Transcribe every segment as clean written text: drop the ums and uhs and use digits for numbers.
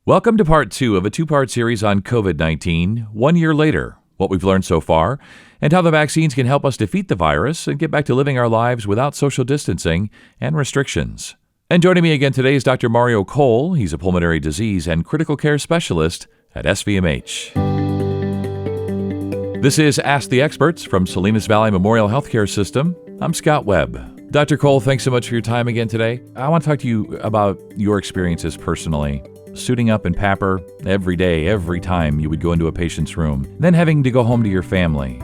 Welcome to part two of a two-part series on COVID-19, 1 year later, what we've learned so far, and how the vaccines can help us defeat the virus and get back to living our lives without social distancing and restrictions. And joining me again today is Dr. Mario Cole. He's a pulmonary disease and critical care specialist at SVMH. This is Ask the Experts from Salinas Valley Memorial Healthcare System. I'm Scott Webb. Dr. Cole, thanks so much for your time again today. I want to talk to you about your experiences personally. Suiting up in PAPR every day, every time you would go into a patient's room, then having to go home to your family.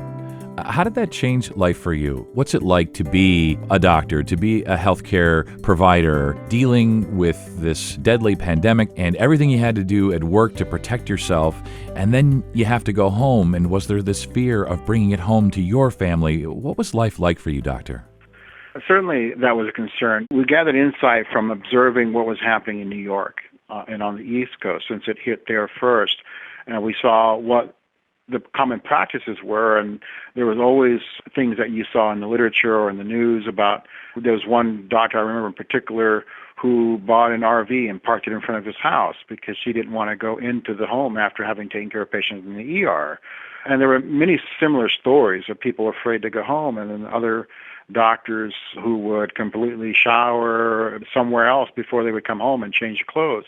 How did that change life for you? What's it like to be a doctor, to be a healthcare provider, dealing with this deadly pandemic and everything you had to do at work to protect yourself, and then you have to go home, and was there this fear of bringing it home to your family? What was life like for you, doctor? Certainly that was a concern. We gathered insight from observing what was happening in New York and on the East Coast, since it hit there first. And we saw what the common practices were, and there was always things that you saw in the literature or in the news about. There was one doctor I remember in particular who bought an RV and parked it in front of his house because she didn't want to go into the home after having taken care of patients in the ER. And there were many similar stories of people afraid to go home, and then other doctors who would completely shower somewhere else before they would come home and change clothes.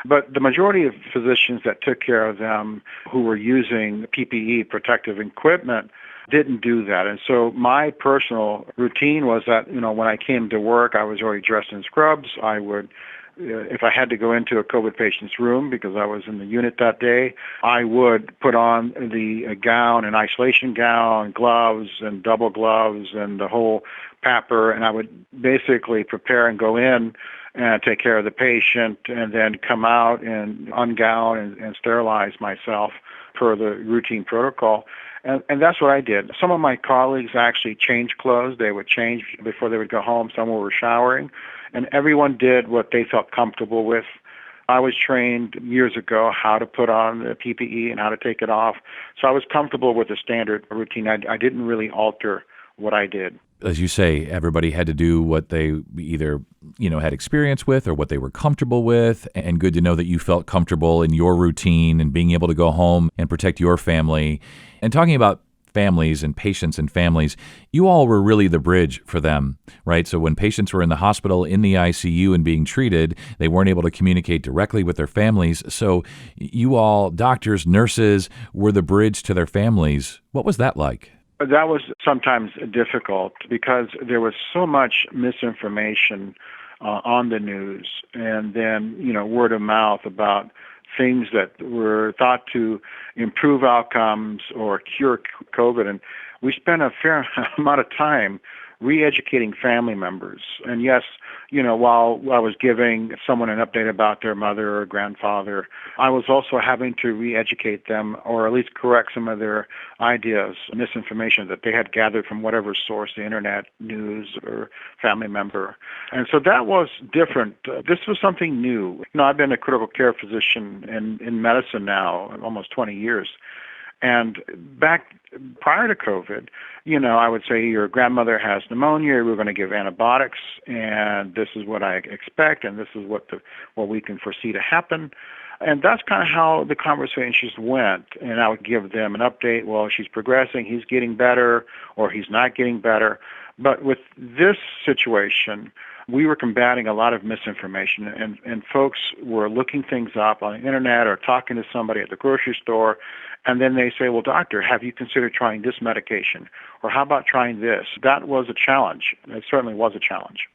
But the majority of physicians that took care of them who were using PPE, protective equipment, didn't do that. And so my personal routine was that, when I came to work, I was already dressed in scrubs. I would, if I had to go into a COVID patient's room because I was in the unit that day, I would put on the gown, an isolation gown, gloves and double gloves and the whole PAPR, and I would basically prepare and go in and take care of the patient and then come out and ungown and sterilize myself per the routine protocol. And that's what I did. Some of my colleagues actually changed clothes. They would change before they would go home. Some were showering. And everyone did what they felt comfortable with. I was trained years ago how to put on the PPE and how to take it off. So I was comfortable with the standard routine. I didn't really alter what I did. As you say, everybody had to do what they either, had experience with or what they were comfortable with. And good to know that you felt comfortable in your routine and being able to go home and protect your family. And talking about families and patients and families, you all were really the bridge for them, right? So when patients were in the hospital, in the ICU and being treated, they weren't able to communicate directly with their families. So you all, doctors, nurses, were the bridge to their families. What was that like? That was sometimes difficult because there was so much misinformation on the news, and then, word of mouth about things that were thought to improve outcomes or cure COVID. And we spent a fair amount of time re-educating family members. And yes, while I was giving someone an update about their mother or grandfather, I was also having to re-educate them or at least correct some of their ideas, misinformation that they had gathered from whatever source, the internet, news, or family member. And so that was different. This was something new. I've been a critical care physician in medicine now almost 20 years. And back prior to COVID, I would say your grandmother has pneumonia, we're going to give antibiotics, and this is what I expect, and this is what we can foresee to happen. And that's kind of how the conversations went. And I would give them an update. Well, she's progressing, he's getting better, or he's not getting better. But with this situation, we were combating a lot of misinformation, and folks were looking things up on the internet or talking to somebody at the grocery store, and then they say, well, doctor, have you considered trying this medication? Or how about trying this? That was a challenge. It certainly was a challenge.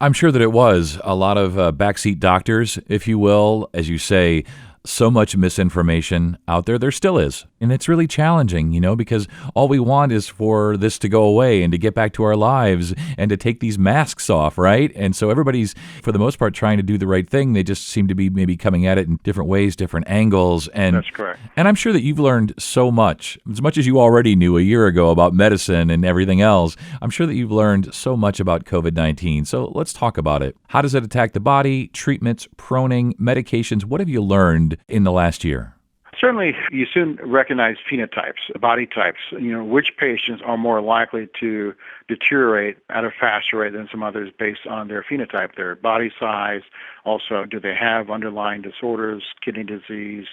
I'm sure that it was. A lot of backseat doctors, if you will, as you say, so much misinformation out there. There still is. And it's really challenging, because all we want is for this to go away and to get back to our lives and to take these masks off, right? And so everybody's, for the most part, trying to do the right thing. They just seem to be maybe coming at it in different ways, different angles. And that's correct. And I'm sure that you've learned so much as you already knew a year ago about medicine and everything else. I'm sure that you've learned so much about COVID-19. So let's talk about it. How does it attack the body? Treatments, proning, medications. What have you learned in the last year? Certainly, you soon recognize phenotypes, body types, which patients are more likely to deteriorate at a faster rate than some others based on their phenotype, their body size. Also, do they have underlying disorders, kidney disease,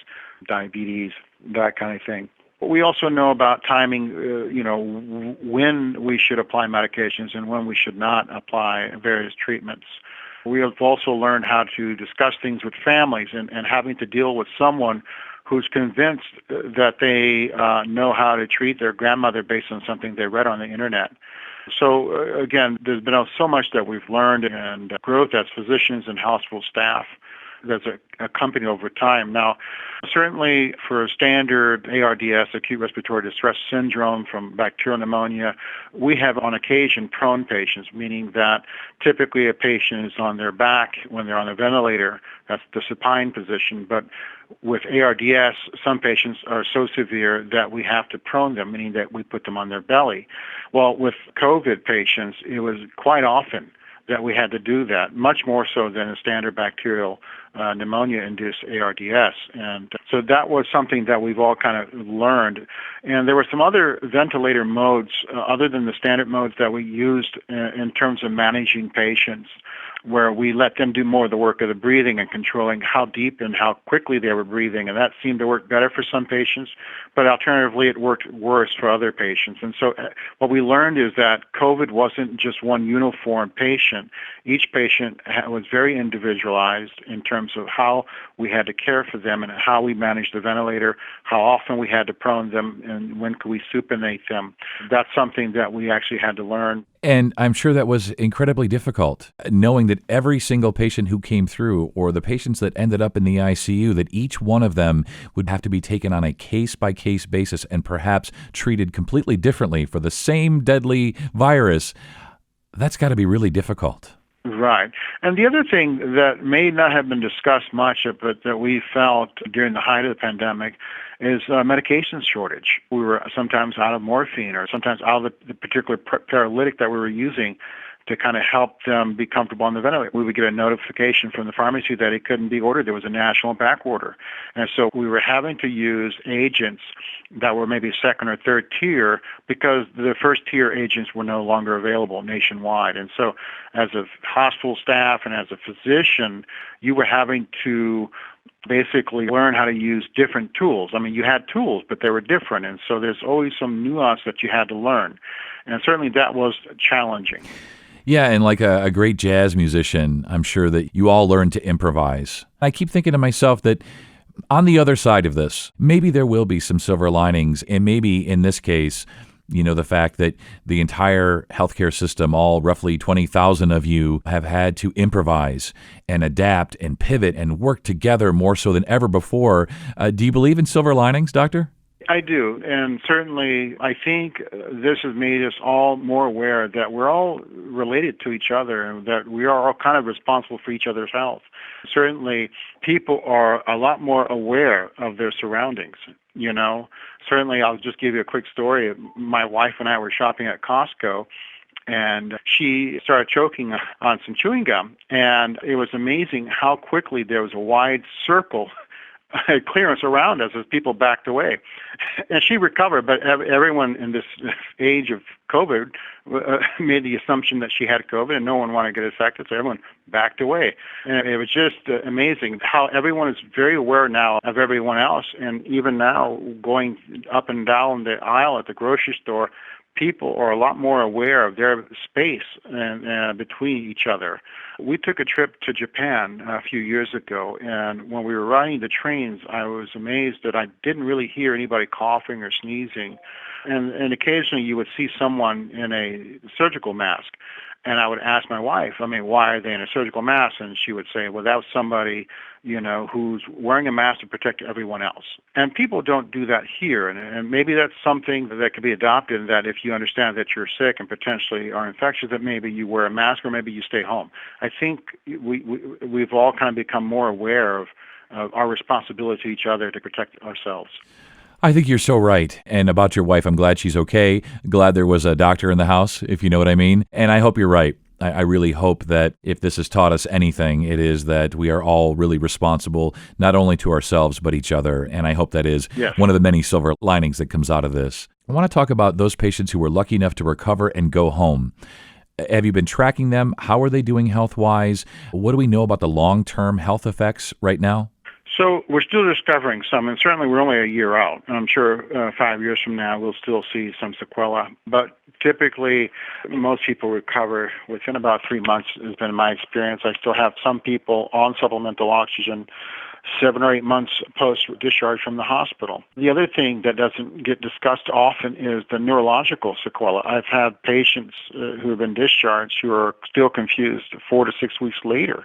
diabetes, that kind of thing. But we also know about timing, when we should apply medications and when we should not apply various treatments. We have also learned how to discuss things with families and having to deal with someone who's convinced that they know how to treat their grandmother based on something they read on the internet. So again, there's been so much that we've learned and growth as physicians and hospital staff that's accompanied over time. Now, certainly for standard ARDS, acute respiratory distress syndrome from bacterial pneumonia, we have on occasion prone patients, meaning that typically a patient is on their back when they're on a ventilator. That's the supine position. But with ARDS, some patients are so severe that we have to prone them, meaning that we put them on their belly. Well, with COVID patients, it was quite often that we had to do that, much more so than a standard bacterial pneumonia-induced ARDS. And so that was something that we've all kind of learned. And there were some other ventilator modes, other than the standard modes that we used in terms of managing patients, where we let them do more of the work of the breathing and controlling how deep and how quickly they were breathing. And that seemed to work better for some patients, but alternatively it worked worse for other patients. And so what we learned is that COVID wasn't just one uniform patient. Each patient was very individualized in terms of how we had to care for them and how we managed the ventilator, how often we had to prone them, and when could we supinate them. That's something that we actually had to learn. And I'm sure that was incredibly difficult, knowing that every single patient who came through, or the patients that ended up in the ICU, that each one of them would have to be taken on a case-by-case basis and perhaps treated completely differently for the same deadly virus. That's got to be really difficult. Right. And the other thing that may not have been discussed much, but that we felt during the height of the pandemic, is medication shortage. We were sometimes out of morphine or sometimes out of the particular paralytic that we were using to kind of help them be comfortable on the ventilator. We would get a notification from the pharmacy that it couldn't be ordered. There was a national back order. And so we were having to use agents that were maybe second or third tier because the first tier agents were no longer available nationwide. And so as a hospital staff and as a physician, you were having to basically learn how to use different tools. I mean, you had tools, but they were different. And so there's always some nuance that you had to learn. And certainly that was challenging. Yeah, and like a great jazz musician, I'm sure that you all learn to improvise. I keep thinking to myself that on the other side of this, maybe there will be some silver linings, and maybe in this case, the fact that the entire healthcare system, all roughly 20,000 of you, have had to improvise and adapt and pivot and work together more so than ever before. Do you believe in silver linings, Doctor? I do, and certainly I think this has made us all more aware that we're all related to each other and that we are all kind of responsible for each other's health. Certainly people are a lot more aware of their surroundings, Certainly I'll just give you a quick story. My wife and I were shopping at Costco, and she started choking on some chewing gum, and it was amazing how quickly there was a wide circle clearance around us as people backed away. And she recovered, but everyone in this age of COVID made the assumption that she had COVID and no one wanted to get affected, so everyone backed away. And it was just amazing how everyone is very aware now of everyone else. And even now, going up and down the aisle at the grocery store, people are a lot more aware of their space and between each other. We took a trip to Japan a few years ago, and when we were riding the trains, I was amazed that I didn't really hear anybody coughing or sneezing. And occasionally you would see someone in a surgical mask. And I would ask my wife, why are they in a surgical mask? And she would say, well, that was somebody, who's wearing a mask to protect everyone else. And people don't do that here. And maybe that's something that could be adopted, that if you understand that you're sick and potentially are infectious, that maybe you wear a mask or maybe you stay home. I think we've all kind of become more aware of our responsibility to each other to protect ourselves. I think you're so right. And about your wife, I'm glad she's okay. Glad there was a doctor in the house, if you know what I mean. And I hope you're right. I really hope that if this has taught us anything, it is that we are all really responsible, not only to ourselves, but each other. And I hope that is Yes. one of the many silver linings that comes out of this. I want to talk about those patients who were lucky enough to recover and go home. Have you been tracking them? How are they doing health-wise? What do we know about the long-term health effects right now? So we're still discovering some, and certainly we're only a year out. I'm sure 5 years from now we'll still see some sequela. But typically, most people recover within about 3 months, has been my experience. I still have some people on supplemental oxygen 7 or 8 months post-discharge from the hospital. The other thing that doesn't get discussed often is the neurological sequela. I've had patients who have been discharged who are still confused 4 to 6 weeks later.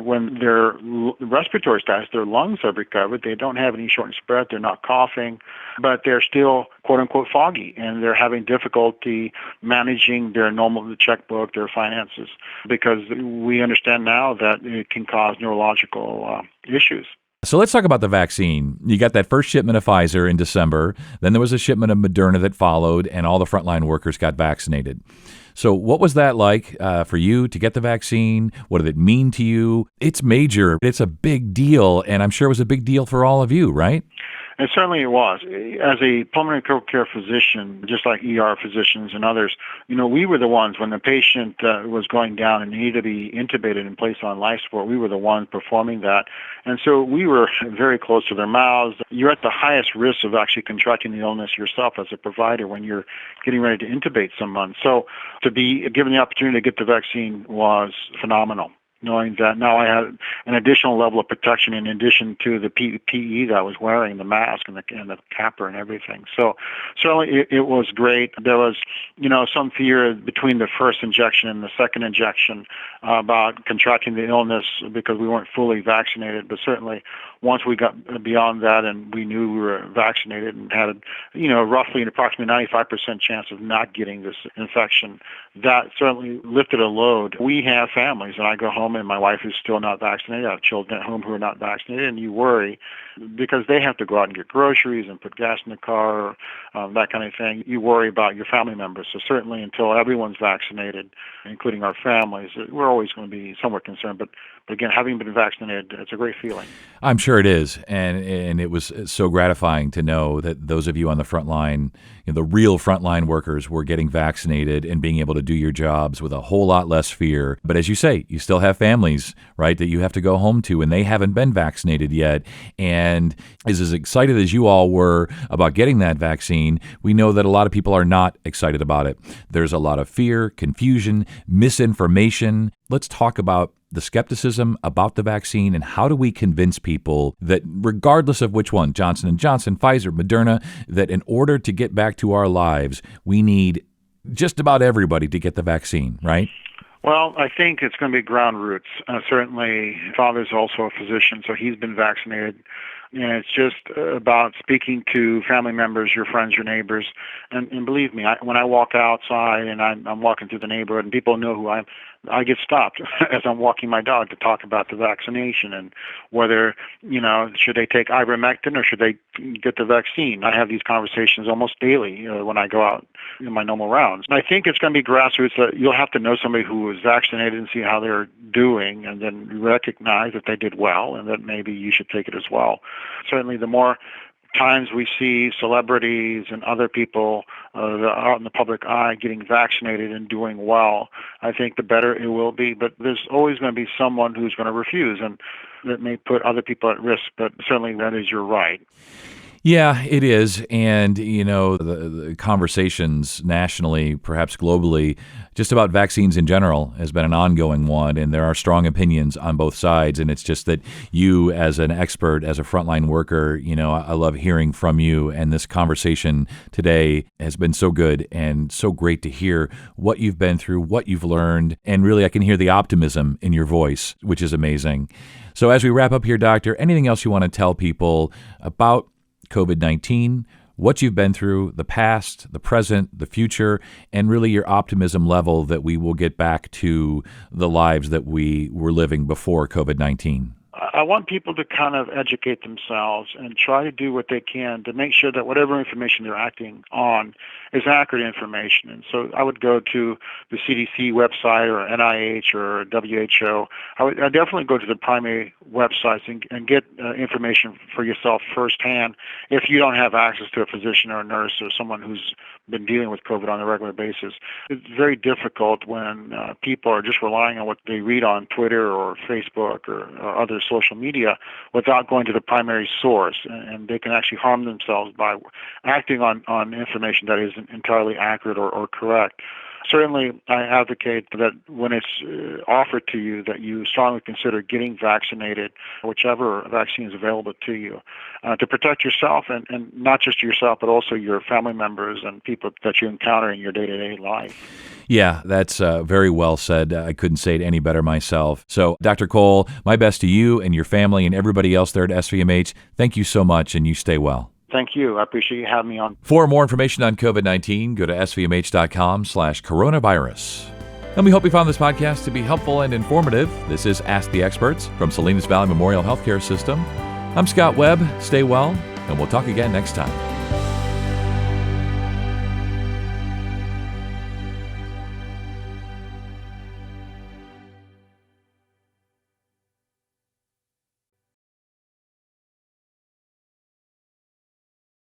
When their respiratory status, their lungs have recovered, they don't have any shortness of breath, they're not coughing, but they're still, quote-unquote, foggy, and they're having difficulty managing their normal checkbook, their finances, because we understand now that it can cause neurological issues. So let's talk about the vaccine. You got that first shipment of Pfizer in December, then there was a shipment of Moderna that followed, and all the frontline workers got vaccinated. So what was that like for you to get the vaccine? What did it mean to you? It's major. It's a big deal, and I'm sure it was a big deal for all of you, right? And certainly it was. As a pulmonary critical care physician, just like ER physicians and others, we were the ones when the patient was going down and needed to be intubated and placed on life support, we were the ones performing that. And so we were very close to their mouths. You're at the highest risk of actually contracting the illness yourself as a provider when you're getting ready to intubate someone. So to be given the opportunity to get the vaccine was phenomenal, knowing that now I had an additional level of protection in addition to the PPE that I was wearing, the mask and the capper and everything. So certainly it was great. There was, some fear between the first injection and the second injection about contracting the illness because we weren't fully vaccinated. But certainly once we got beyond that and we knew we were vaccinated and had, roughly an approximately 95% chance of not getting this infection, that certainly lifted a load. We have families, and I go home and my wife is still not vaccinated. I have children at home who are not vaccinated, and you worry because they have to go out and get groceries and put gas in the car, that kind of thing. You worry about your family members. So certainly until everyone's vaccinated, including our families, we're always going to be somewhat concerned. But again, having been vaccinated, it's a great feeling. I'm sure it is, and it was so gratifying to know that those of you on the front line, the real frontline workers, were getting vaccinated and being able to do your jobs with a whole lot less fear. But as you say, you still have families, right, that you have to go home to, and they haven't been vaccinated yet. And as excited as you all were about getting that vaccine, we know that a lot of people are not excited about it. There's a lot of fear, confusion, misinformation. Let's talk about the skepticism about the vaccine and how do we convince people that regardless of which one, Johnson & Johnson, Pfizer, Moderna, that in order to get back to our lives, we need just about everybody to get the vaccine, right? Well, I think it's going to be ground roots. Certainly, father's also a physician, so he's been vaccinated. And it's just about speaking to family members, your friends, your neighbors. And believe me, when I walk outside and I'm walking through the neighborhood and people know who I am, I get stopped as I'm walking my dog to talk about the vaccination and whether, should they take ivermectin or should they get the vaccine. I have these conversations almost daily when I go out in my normal rounds. And I think it's going to be grassroots. You'll have to know somebody who was vaccinated and see how they're doing and then recognize that they did well and that maybe you should take it as well. Certainly the more times we see celebrities and other people out in the public eye getting vaccinated and doing well, I think the better it will be. But there's always going to be someone who's going to refuse, and that may put other people at risk. But certainly that is your right. Yeah, it is. And, the conversations nationally, perhaps globally, just about vaccines in general has been an ongoing one. And there are strong opinions on both sides. And it's just that you, as an expert, as a frontline worker, I love hearing from you. And this conversation today has been so good and so great to hear what you've been through, what you've learned. And really, I can hear the optimism in your voice, which is amazing. So as we wrap up here, Doctor, anything else you want to tell people about COVID-19, what you've been through, the past, the present, the future, and really your optimism level that we will get back to the lives that we were living before COVID-19? I want people to kind of educate themselves and try to do what they can to make sure that whatever information they're acting on is accurate information. And so I would go to the CDC website or NIH or WHO. I'd definitely go to the primary websites and get information for yourself firsthand if you don't have access to a physician or a nurse or someone who's been dealing with COVID on a regular basis. It's very difficult when people are just relying on what they read on Twitter or Facebook or other social media without going to the primary source, and they can actually harm themselves by acting on information that isn't entirely accurate or correct. Certainly, I advocate that when it's offered to you that you strongly consider getting vaccinated, whichever vaccine is available to you, to protect yourself and not just yourself, but also your family members and people that you encounter in your day-to-day life. Yeah, that's very well said. I couldn't say it any better myself. So, Dr. Cole, my best to you and your family and everybody else there at SVMH. Thank you so much, and you stay well. Thank you. I appreciate you having me on. For more information on COVID-19, go to svmh.com/coronavirus. And we hope you found this podcast to be helpful and informative. This is Ask the Experts from Salinas Valley Memorial Healthcare System. I'm Scott Webb. Stay well, and we'll talk again next time.